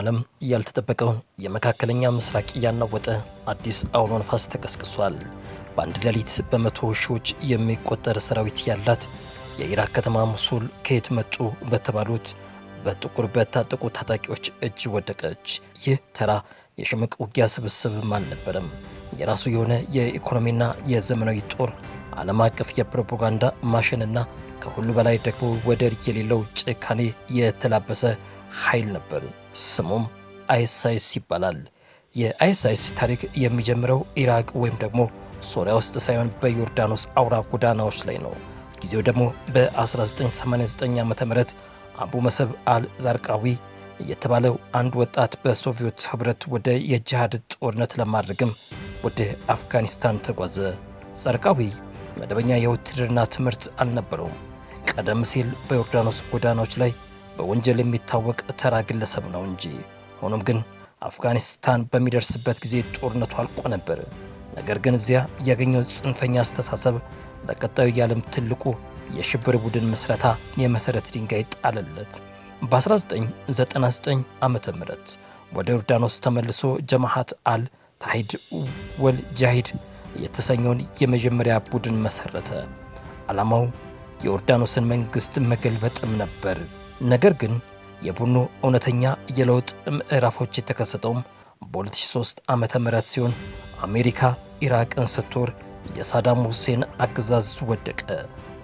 ዓለም ያልተጠበቀውን የመካከለኛ ምስራቅ ያናወጠ አዲስ አውሎ ነፋስ ተቀስቅሷል። በአንድ ሌሊት በመቶ ሺዎች የሚቆጠር ሰራዊት ያላት የኢራቅ ከተማ ሞሱል ከየት መጡ በተባሉት በጥቁር በታጠቁ ታጣቂዎች እጅ ወደቀች። ይህ ተራ የሽምቅ ውጊያ ስብስብም አልነበረም። የራሱ የሆነ የኢኮኖሚና የዘመናዊ ጦር፣ ዓለም አቀፍ የፕሮፓጋንዳ ማሽንና ከሁሉ በላይ ደግሞ ወደር የሌለው ጭካኔ የተላበሰ ኃይል ነበር። ስሙም አይኤስአይኤስ ይባላል። የአይኤስአይኤስ ታሪክ የሚጀምረው ኢራቅ ወይም ደግሞ ሶሪያ ውስጥ ሳይሆን በዮርዳኖስ አውራ ጎዳናዎች ላይ ነው። ጊዜው ደግሞ በ1989 ዓ.ም አቡ መሰብ አል ዛርቃዊ የተባለው አንድ ወጣት በሶቪየት ህብረት ወደ የጂሃድ ጦርነት ለማድረግም ወደ አፍጋኒስታን ተጓዘ። ዛርቃዊ መደበኛ የውትድርና ትምህርት አልነበረውም። ቀደም ሲል በዮርዳኖስ ጎዳናዎች ላይ በወንጀል የሚታወቅ ተራ ግለሰብ ነው እንጂ። ሆኖም ግን አፍጋኒስታን በሚደርስበት ጊዜ ጦርነቱ አልቆ ነበር። ነገር ግን እዚያ ያገኘው ጽንፈኛ አስተሳሰብ ለቀጣዩ የዓለም ትልቁ የሽብር ቡድን ምስረታ የመሰረት ድንጋይ ጣለለት። በ1999 ዓመተ ምህረት ወደ ዮርዳኖስ ተመልሶ ጀማዓት አል ታሂድ ወል ጃሂድ የተሰኘውን የመጀመሪያ ቡድን መሰረተ። ዓላማው የዮርዳኖስን መንግስት መገልበጥም ነበር። ነገር ግን የቡድኑ እውነተኛ የለውጥ ምዕራፎች የተከሰተውም በ2003 ዓመተ ምህረት ሲሆን አሜሪካ ኢራቅን ስትወር የሳዳም ሁሴን አገዛዝ ወደቀ።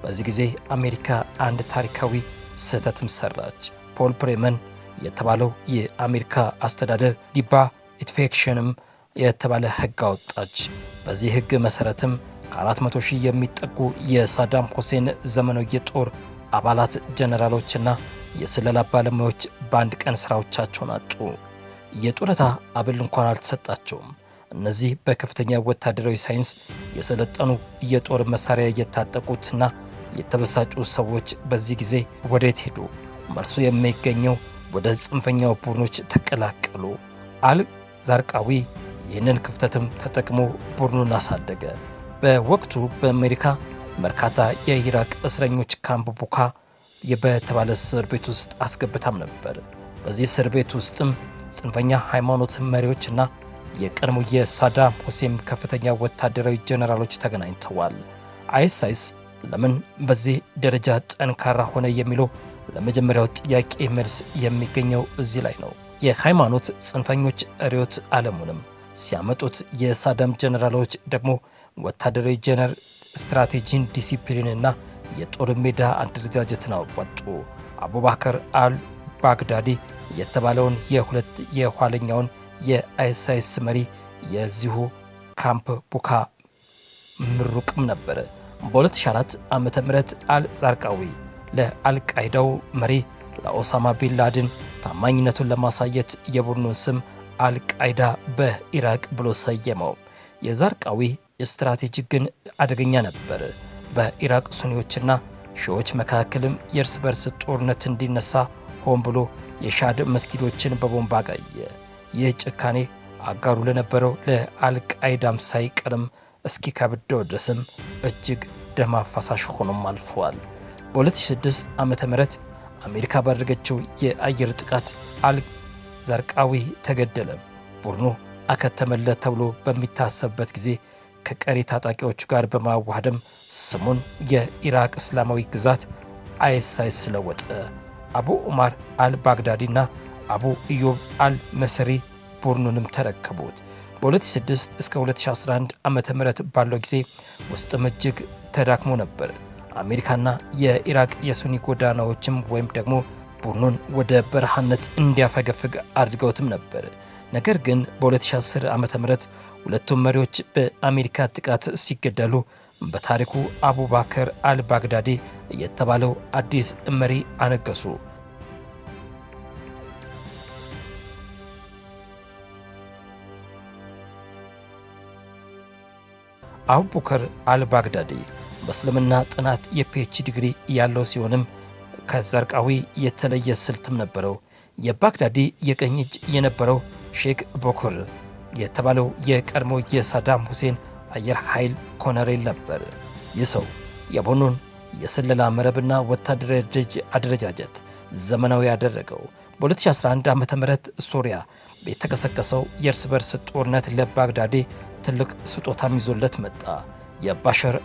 በዚህ ጊዜ አሜሪካ አንድ ታሪካዊ ስህተትም ሰራች። ፖል ፕሬመን የተባለው የአሜሪካ አስተዳደር ዲባ ኢንፌክሽንም የተባለ ህግ አወጣች። በዚህ ህግ መሰረትም ከ400 ሺህ የሚጠጉ የሳዳም ሁሴን ዘመናዊ የጦር አባላት ጀነራሎችና የስለላ ባለሙያዎች በአንድ ቀን ስራዎቻቸውን አጡ። የጡረታ አበል እንኳን አልተሰጣቸውም። እነዚህ በከፍተኛ ወታደራዊ ሳይንስ የሰለጠኑ የጦር መሳሪያ የታጠቁትና የተበሳጩ ሰዎች በዚህ ጊዜ ወዴት ሄዱ? መልሱ የሚገኘው ወደ ጽንፈኛው ቡድኖች ተቀላቀሉ። አል ዛርቃዊ ይህንን ክፍተትም ተጠቅሞ ቡድኑን አሳደገ። በወቅቱ በአሜሪካ በርካታ የኢራቅ እስረኞች ካምፕ ቡካ በተባለ እስር ቤት ውስጥ አስገብታም ነበር። በዚህ እስር ቤት ውስጥም ጽንፈኛ ሃይማኖት መሪዎችና የቀድሞ የሳዳም ሁሴን ከፍተኛ ወታደራዊ ጀነራሎች ተገናኝተዋል። አይኤስአይኤስ ለምን በዚህ ደረጃ ጠንካራ ሆነ የሚለው ለመጀመሪያው ጥያቄ መልስ የሚገኘው እዚህ ላይ ነው። የሃይማኖት ጽንፈኞች ርዕዮተ ዓለሙንም ሲያመጡት፣ የሳዳም ጀነራሎች ደግሞ ወታደራዊ ስትራቴጂን፣ ዲሲፕሊንና የጦር ሜዳ አደረጃጀትን አወጡ። አቡባከር አል ባግዳዲ የተባለውን የኋለኛውን የአይኤስአይኤስ መሪ የዚሁ ካምፕ ቡካ ምሩቅም ነበር። በ2004 ዓመተ ምህረት አል ዛርቃዊ ለአልቃይዳው መሪ ለኦሳማ ቢንላደን ታማኝነቱን ለማሳየት የቡድኑን ስም አልቃይዳ በኢራቅ ብሎ ሰየመው። የዛርቃዊ ስትራቴጂ ግን አደገኛ ነበር። በኢራቅ ሱኒዎችና ሺዎች መካከልም የእርስ በርስ ጦርነት እንዲነሳ ሆን ብሎ የሻድ መስጊዶችን በቦምብ አጋየ። ይህ ጭካኔ አጋሩ ለነበረው ለአልቃይዳም ሳይቀርም እስኪከብደው ድረስም እጅግ ደም አፋሳሽ ሆኖም አልፈዋል። በ2006 ዓመተ ምህረት አሜሪካ ባደረገችው የአየር ጥቃት አል ዛርቃዊ ተገደለ። ቡድኑ አከተመለት ተብሎ በሚታሰብበት ጊዜ ከቀሪ ታጣቂዎቹ ጋር በማዋሃድም ስሙን የኢራቅ እስላማዊ ግዛት አይኤስአይኤስ ለወጠ። አቡ ዑማር አል ባግዳዲና አቡ ኢዮብ አል መስሪ ቡድኑንም ተረከቡት። በ2006 እስከ 2011 ዓመተ ምህረት ባለው ጊዜ ውስጥም እጅግ ተዳክሞ ነበር። አሜሪካና የኢራቅ የሱኒ ጎዳናዎችም ወይም ደግሞ ቡድኑን ወደ በረሃነት እንዲያፈገፍግ አድርገውትም ነበር። ነገር ግን በ2010 ዓመተ ምህረት ሁለቱም መሪዎች በአሜሪካ ጥቃት ሲገደሉ በታሪኩ አቡባከር አል ባግዳዲ የተባለው አዲስ መሪ አነገሱ። አቡበከር አል ባግዳዲ በእስልምና ጥናት የፒኤችዲ ዲግሪ ያለው ሲሆንም ከዛርቃዊ የተለየ ስልትም ነበረው። የባግዳዲ የቀኝ እጅ የነበረው ሼክ ቦኮር የተባለው የቀድሞ የሳዳም ሁሴን አየር ኃይል ኮሎኔል ነበር። ይህ ሰው የቡድኑን የስለላ መረብና ወታደራዊ አደረጃጀት ዘመናዊ ያደረገው በ2011 ዓ.ም ሶሪያ የተቀሰቀሰው የእርስ በርስ ጦርነት ለባግዳዲ ትልቅ ስጦታም ይዞለት መጣ። የባሻር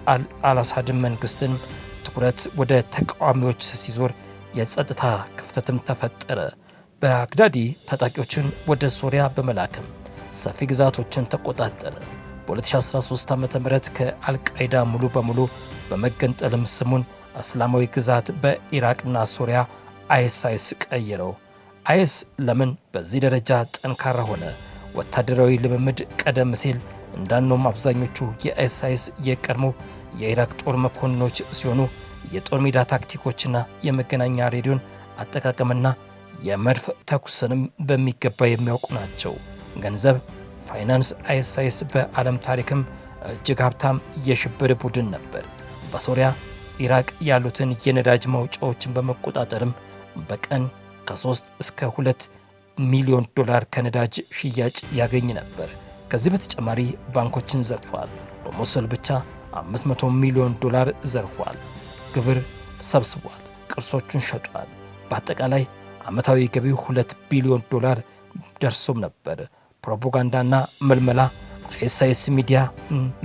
አልአሳድን መንግስትን ትኩረት ወደ ተቃዋሚዎች ሲዞር የጸጥታ ክፍተትም ተፈጠረ። ባግዳዲ ታጣቂዎችን ወደ ሶሪያ በመላክም ሰፊ ግዛቶችን ተቆጣጠረ። በ2013 ዓ.ም ከአልቃይዳ ሙሉ በሙሉ በመገንጠልም ስሙን እስላማዊ ግዛት በኢራቅና ሶሪያ አይኤስ ቀየረው። አይኤስ ለምን በዚህ ደረጃ ጠንካራ ሆነ? ወታደራዊ ልምምድ ቀደም ሲል እንዳልነውም አብዛኞቹ የአይኤስ የቀድሞ የኢራቅ ጦር መኮንኖች ሲሆኑ የጦር ሜዳ ታክቲኮችና የመገናኛ ሬዲዮን አጠቃቀምና የመድፍ ተኩስንም በሚገባ የሚያውቁ ናቸው። ገንዘብ፣ ፋይናንስ አይኤስ በዓለም ታሪክም እጅግ ሀብታም የሽብር ቡድን ነበር። በሶሪያ ኢራቅ ያሉትን የነዳጅ ማውጫዎችን በመቆጣጠርም በቀን ከ3 እስከ 2 ሚሊዮን ዶላር ከነዳጅ ሽያጭ ያገኝ ነበር። ከዚህ በተጨማሪ ባንኮችን ዘርፏል። በሞሱል ብቻ 500 ሚሊዮን ዶላር ዘርፏል። ግብር ሰብስቧል። ቅርሶቹን ሸጧል። በአጠቃላይ ዓመታዊ ገቢው 2 ቢሊዮን ዶላር ደርሶም ነበር። ፕሮፓጋንዳና መልመላ አይኤስ ሚዲያ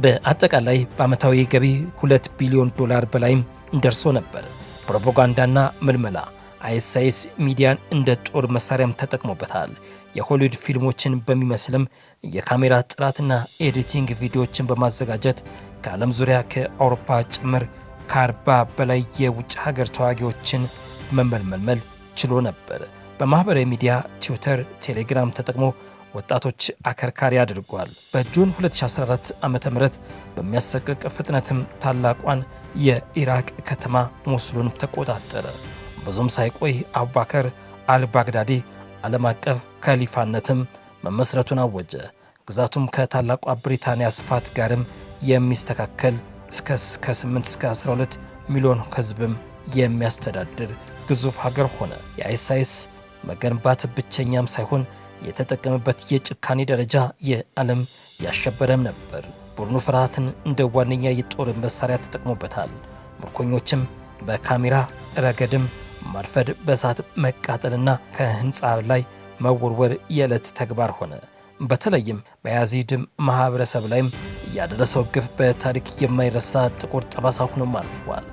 በአጠቃላይ በዓመታዊ ገቢ 2 ቢሊዮን ዶላር በላይም ደርሶ ነበር። ፕሮፓጋንዳና መልመላ አይኤስ ሚዲያን እንደ ጦር መሳሪያም ተጠቅሞበታል። የሆሊውድ ፊልሞችን በሚመስልም የካሜራ ጥራትና ኤዲቲንግ ቪዲዮዎችን በማዘጋጀት ከዓለም ዙሪያ ከአውሮፓ ጭምር ከ40 በላይ የውጭ ሀገር ተዋጊዎችን መመልመል ችሎ ነበር። በማህበራዊ ሚዲያ ትዊተር፣ ቴሌግራም ተጠቅሞ ወጣቶች አከርካሪ አድርጓል። በጁን 2014 ዓ.ም በሚያሰቅቅ ፍጥነትም ታላቋን የኢራቅ ከተማ ሞሱልን ተቆጣጠረ። ብዙም ሳይቆይ አቡበከር አልባግዳዲ ዓለም አቀፍ ከሊፋነትም መመስረቱን አወጀ። ግዛቱም ከታላቋ ብሪታንያ ስፋት ጋርም የሚስተካከል እስከ 8 እስከ 12 ሚሊዮን ህዝብም የሚያስተዳድር ግዙፍ ሀገር ሆነ። የአይኤስ መገንባት ብቸኛም ሳይሆን የተጠቀመበት የጭካኔ ደረጃ የዓለም ያሸበረም ነበር። ቡድኑ ፍርሃትን እንደ ዋነኛ የጦር መሳሪያ ተጠቅሞበታል። ምርኮኞችም በካሜራ ረገድም ማርፈድ፣ በእሳት መቃጠልና ከህንፃ ላይ መወርወር የዕለት ተግባር ሆነ። በተለይም በያዚድም ማህበረሰብ ላይም ያደረሰው ግፍ በታሪክ የማይረሳ ጥቁር ጠባሳ ሆኖም አልፏል።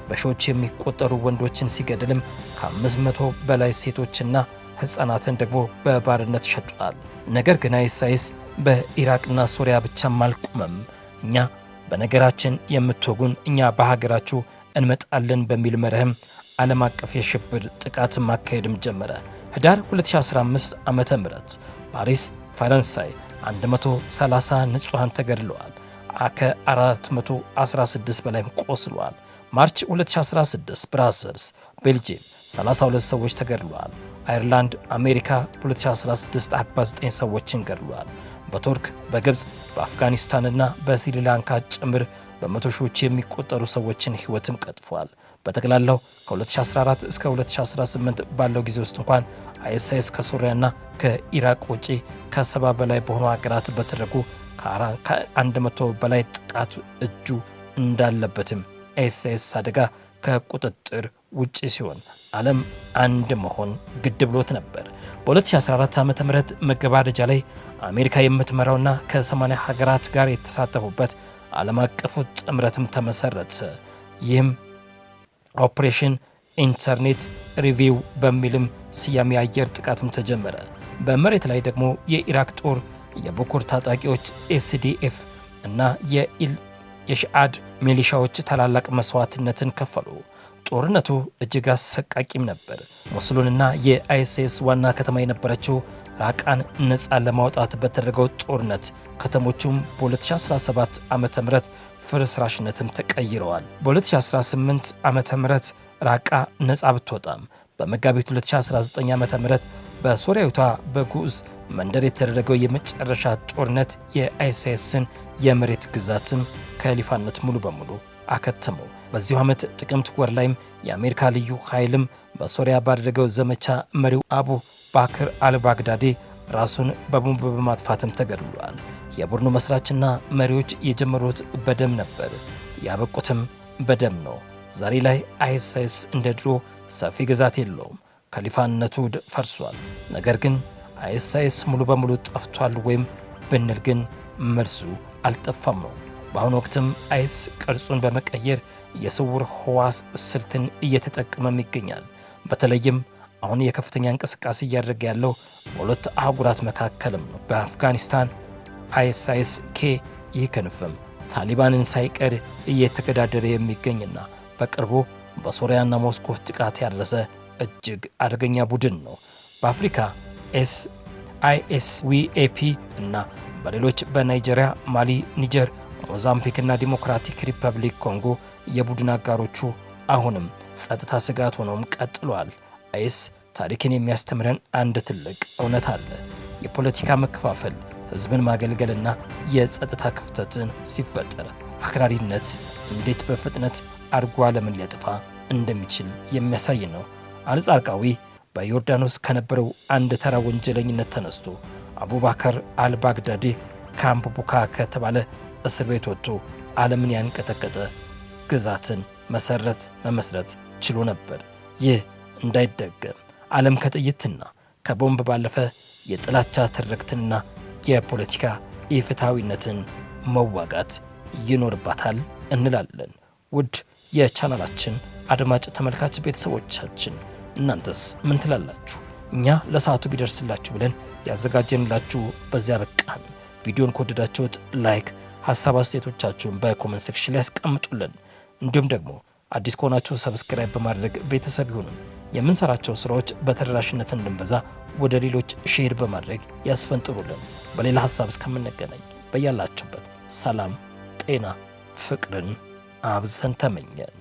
በሺዎች የሚቆጠሩ ወንዶችን ሲገድልም ከ500 በላይ ሴቶችና ህፃናትን ደግሞ በባርነት ሸጧል። ነገር ግን አይኤስ በኢራቅና ሶሪያ ብቻም አልቆመም። እኛ በነገራችን የምትወጉን እኛ በሀገራችሁ እንመጣለን በሚል መርህም ዓለም አቀፍ የሽብር ጥቃት ማካሄድም ጀመረ። ህዳር 2015 ዓመተ ምህረት ፓሪስ ፈረንሳይ 130 ንጹሃን ተገድለዋል። ከ416 በላይም ቆስለዋል። ማርች 2016 ብራሰልስ ቤልጂየም 32 ሰዎች ተገድለዋል። አየርላንድ አሜሪካ 2016 49 ሰዎችን ገድለዋል። በቱርክ በግብፅ በአፍጋኒስታንና በስሪላንካ ጭምር በመቶ ሺዎች የሚቆጠሩ ሰዎችን ህይወትም ቀጥፏል። በጠቅላላው ከ2014 እስከ 2018 ባለው ጊዜ ውስጥ እንኳን አይኤስ ከሶሪያና ከኢራቅ ውጪ ከ70 በላይ በሆኑ ሀገራት በተደረጉ ከ100 በላይ ጥቃት እጁ እንዳለበትም አይኤስ አደጋ ከቁጥጥር ውጪ ሲሆን ዓለም አንድ መሆን ግድ ብሎት ነበር። በ2014 ዓ.ም መገባደጃ ላይ አሜሪካ የምትመራውና ከ80 ሀገራት ጋር የተሳተፉበት ዓለም አቀፉ ጥምረትም ተመሰረተ። ይህም ኦፕሬሽን ኢንተርኔት ሪቪው በሚልም ስያሜ የአየር ጥቃትም ተጀመረ። በመሬት ላይ ደግሞ የኢራቅ ጦር የቡኩር ታጣቂዎች ኤስዲኤፍ እና የሽአድ ሚሊሻዎች ታላላቅ መስዋዕትነትን ከፈሉ። ጦርነቱ እጅግ አሰቃቂም ነበር። ሞሱሉንና የአይኤስ ዋና ከተማ የነበረችው ራቃን ነፃ ለማውጣት በተደረገው ጦርነት ከተሞቹም በ2017 ዓመተ ምህረት ፍርስራሽነትም ተቀይረዋል። በ2018 ዓመተ ምህረት ራቃ ነፃ ብትወጣም በመጋቢት 2019 ዓመተ ምህረት በሶሪያዊቷ በጉዝ መንደር የተደረገው የመጨረሻ ጦርነት የአይኤስን የመሬት ግዛትም ከሊፋነት ሙሉ በሙሉ አከተመው። በዚሁ ዓመት ጥቅምት ወር ላይም የአሜሪካ ልዩ ኃይልም በሶሪያ ባደረገው ዘመቻ መሪው አቡ ባክር አልባግዳዲ ራሱን በቦምብ በማጥፋትም ተገድሏል። የቡድኑ መስራችና መሪዎች የጀመሩት በደም ነበር፣ ያበቁትም በደም ነው። ዛሬ ላይ አይኤስ እንደ ድሮ ሰፊ ግዛት የለውም። ከሊፋነቱ ፈርሷል። ነገር ግን አይኤስ ሙሉ በሙሉ ጠፍቷል ወይም ብንል ግን መልሱ አልጠፋም ነው። በአሁኑ ወቅትም አይኤስ ቅርጹን በመቀየር የስውር ህዋስ ስልትን እየተጠቀመም ይገኛል። በተለይም አሁን የከፍተኛ እንቅስቃሴ እያደረገ ያለው በሁለት አህጉራት መካከልም ነው። በአፍጋኒስታን አይኤስ ኬ ይህ ክንፍም ታሊባንን ሳይቀር እየተገዳደረ የሚገኝና በቅርቡ በሶሪያና ሞስኮ ጥቃት ያደረሰ እጅግ አደገኛ ቡድን ነው። በአፍሪካ አይኤስዊኤፒ እና በሌሎች በናይጄሪያ፣ ማሊ፣ ኒጀር፣ ሞዛምቢክ እና ዲሞክራቲክ ሪፐብሊክ ኮንጎ የቡድን አጋሮቹ አሁንም ጸጥታ ስጋት ሆነውም ቀጥሏል። አይኤስ ታሪክን የሚያስተምረን አንድ ትልቅ እውነት አለ። የፖለቲካ መከፋፈል፣ ህዝብን ማገልገልና የጸጥታ ክፍተትን ሲፈጠር አክራሪነት እንዴት በፍጥነት አድርጎ ዓለምን ሊያጠፋ እንደሚችል የሚያሳይ ነው። አልዛርቃዊ በዮርዳኖስ ከነበረው አንድ ተራ ወንጀለኝነት ተነስቶ አቡባከር አልባግዳዲ ካምፕ ቡካ ከተባለ እስር ቤት ወጥቶ ዓለምን ያንቀጠቀጠ ግዛትን መመስረት ችሎ ነበር። ይህ እንዳይደገም ዓለም ከጥይትና ከቦምብ ባለፈ የጥላቻ ትርክትና የፖለቲካ ኢፍትሐዊነትን መዋጋት ይኖርባታል እንላለን። ውድ የቻናላችን አድማጭ ተመልካች ቤተሰቦቻችን እናንተስ ምን ትላላችሁ? እኛ ለሰዓቱ ቢደርስላችሁ ብለን ያዘጋጀንላችሁ በዚያ በቃን። ቪዲዮን ከወደዳችሁት ላይክ፣ ሐሳብ አስተያየቶቻችሁን በኮሜንት ሴክሽን ላይ ያስቀምጡልን። እንዲሁም ደግሞ አዲስ ከሆናችሁ ሰብስክራይብ በማድረግ ቤተሰብ ይሁኑን። የምንሰራቸው ስራዎች በተደራሽነት እንድንበዛ ወደ ሌሎች ሼር በማድረግ ያስፈንጥሩልን። በሌላ ሐሳብ እስከምንገናኝ በያላችሁበት ሰላም፣ ጤና፣ ፍቅርን አብዝተን ተመኘን።